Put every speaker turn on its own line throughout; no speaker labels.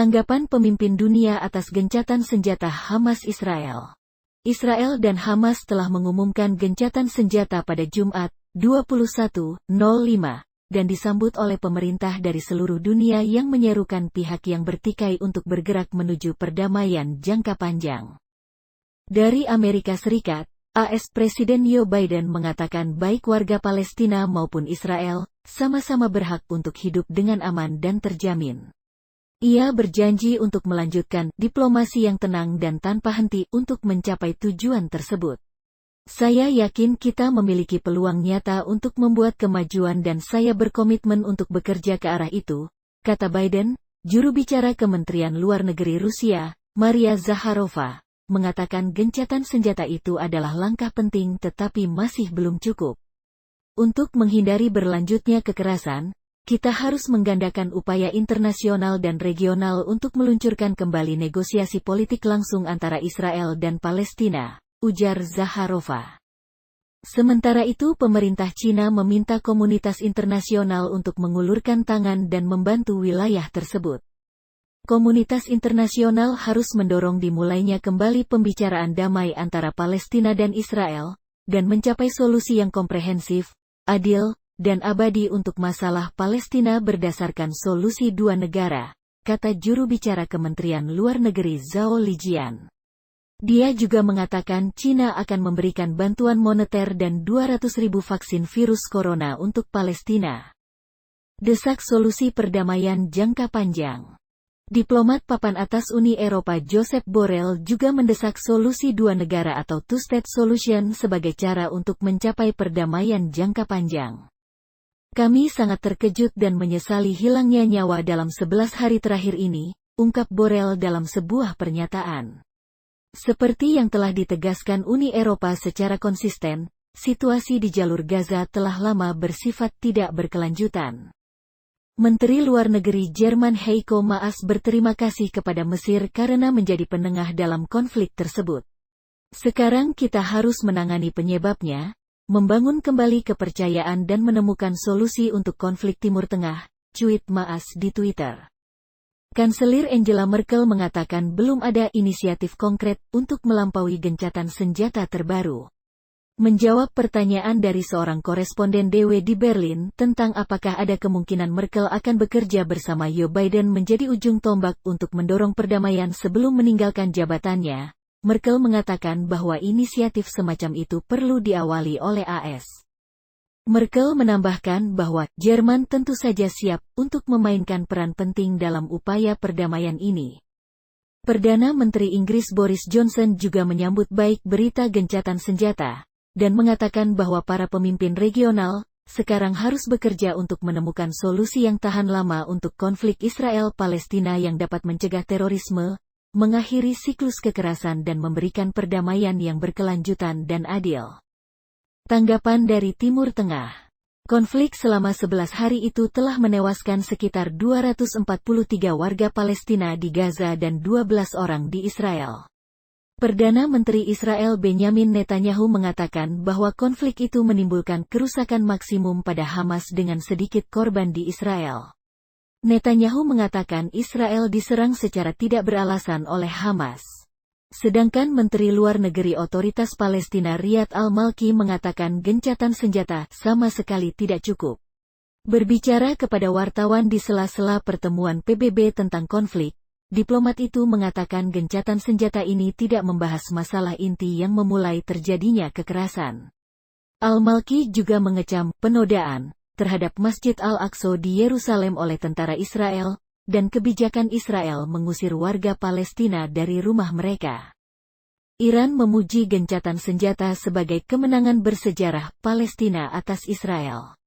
Tanggapan pemimpin dunia atas gencatan senjata Hamas Israel. Israel dan Hamas telah mengumumkan gencatan senjata pada Jumat, 21.05, dan disambut oleh pemerintah dari seluruh dunia yang menyerukan pihak yang bertikai untuk bergerak menuju perdamaian jangka panjang. Dari Amerika Serikat, AS Presiden Joe Biden mengatakan baik warga Palestina maupun Israel sama-sama berhak untuk hidup dengan aman dan terjamin. Ia berjanji untuk melanjutkan diplomasi yang tenang dan tanpa henti untuk mencapai tujuan tersebut. Saya yakin kita memiliki peluang nyata untuk membuat kemajuan dan saya berkomitmen untuk bekerja ke arah itu, kata Biden. Juru bicara Kementerian Luar Negeri Rusia, Maria Zakharova, mengatakan gencatan senjata itu adalah langkah penting tetapi masih belum cukup. Untuk menghindari berlanjutnya kekerasan, kita harus menggandakan upaya internasional dan regional untuk meluncurkan kembali negosiasi politik langsung antara Israel dan Palestina, ujar Zakharova. Sementara itu pemerintah Cina meminta komunitas internasional untuk mengulurkan tangan dan membantu wilayah tersebut. Komunitas internasional harus mendorong dimulainya kembali pembicaraan damai antara Palestina dan Israel, dan mencapai solusi yang komprehensif, adil, dan abadi untuk masalah Palestina berdasarkan solusi dua negara, kata juru bicara Kementerian Luar Negeri Zhao Lijian. Dia juga mengatakan Cina akan memberikan bantuan moneter dan 200.000 vaksin virus corona untuk Palestina. Desak solusi perdamaian jangka panjang. Diplomat papan atas Uni Eropa Josep Borrell juga mendesak solusi dua negara atau two-state solution sebagai cara untuk mencapai perdamaian jangka panjang. Kami sangat terkejut dan menyesali hilangnya nyawa dalam 11 hari terakhir ini, ungkap Borrell dalam sebuah pernyataan. Seperti yang telah ditegaskan Uni Eropa secara konsisten, situasi di jalur Gaza telah lama bersifat tidak berkelanjutan. Menteri Luar Negeri Jerman Heiko Maas berterima kasih kepada Mesir karena menjadi penengah dalam konflik tersebut. Sekarang kita harus menangani penyebabnya, membangun kembali kepercayaan dan menemukan solusi untuk konflik Timur Tengah, cuit Maas di Twitter. Kanselir Angela Merkel mengatakan belum ada inisiatif konkret untuk melampaui gencatan senjata terbaru. Menjawab pertanyaan dari seorang koresponden DW di Berlin tentang apakah ada kemungkinan Merkel akan bekerja bersama Joe Biden menjadi ujung tombak untuk mendorong perdamaian sebelum meninggalkan jabatannya, Merkel mengatakan bahwa inisiatif semacam itu perlu diawali oleh AS. Merkel menambahkan bahwa Jerman tentu saja siap untuk memainkan peran penting dalam upaya perdamaian ini. Perdana Menteri Inggris Boris Johnson juga menyambut baik berita gencatan senjata, dan mengatakan bahwa para pemimpin regional sekarang harus bekerja untuk menemukan solusi yang tahan lama untuk konflik Israel-Palestina yang dapat mencegah terorisme, mengakhiri siklus kekerasan dan memberikan perdamaian yang berkelanjutan dan adil. Tanggapan dari Timur Tengah. Konflik selama 11 hari itu telah menewaskan sekitar 243 warga Palestina di Gaza dan 12 orang di Israel. Perdana Menteri Israel Benjamin Netanyahu mengatakan bahwa konflik itu menimbulkan kerusakan maksimum pada Hamas dengan sedikit korban di Israel. Netanyahu mengatakan Israel diserang secara tidak beralasan oleh Hamas. Sedangkan Menteri Luar Negeri Otoritas Palestina Riyad Al-Malki mengatakan gencatan senjata sama sekali tidak cukup. Berbicara kepada wartawan di sela-sela pertemuan PBB tentang konflik, diplomat itu mengatakan gencatan senjata ini tidak membahas masalah inti yang memulai terjadinya kekerasan. Al-Malki juga mengecam penodaan terhadap Masjid Al-Aqsa di Yerusalem oleh tentara Israel, dan kebijakan Israel mengusir warga Palestina dari rumah mereka. Iran memuji gencatan senjata sebagai kemenangan bersejarah Palestina atas Israel.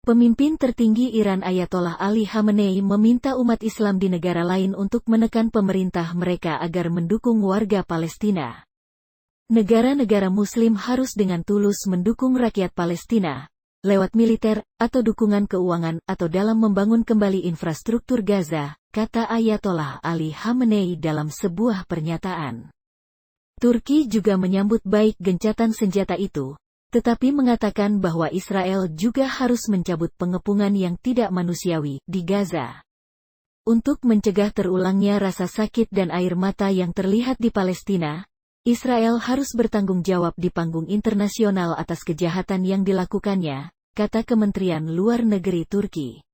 Pemimpin tertinggi Iran Ayatollah Ali Khamenei meminta umat Islam di negara lain untuk menekan pemerintah mereka agar mendukung warga Palestina. Negara-negara Muslim harus dengan tulus mendukung rakyat Palestina, lewat militer, atau dukungan keuangan, atau dalam membangun kembali infrastruktur Gaza, kata Ayatollah Ali Khamenei dalam sebuah pernyataan. Turki juga menyambut baik gencatan senjata itu, tetapi mengatakan bahwa Israel juga harus mencabut pengepungan yang tidak manusiawi di Gaza. Untuk mencegah terulangnya rasa sakit dan air mata yang terlihat di Palestina, Israel harus bertanggung jawab di panggung internasional atas kejahatan yang dilakukannya, kata Kementerian Luar Negeri Turki.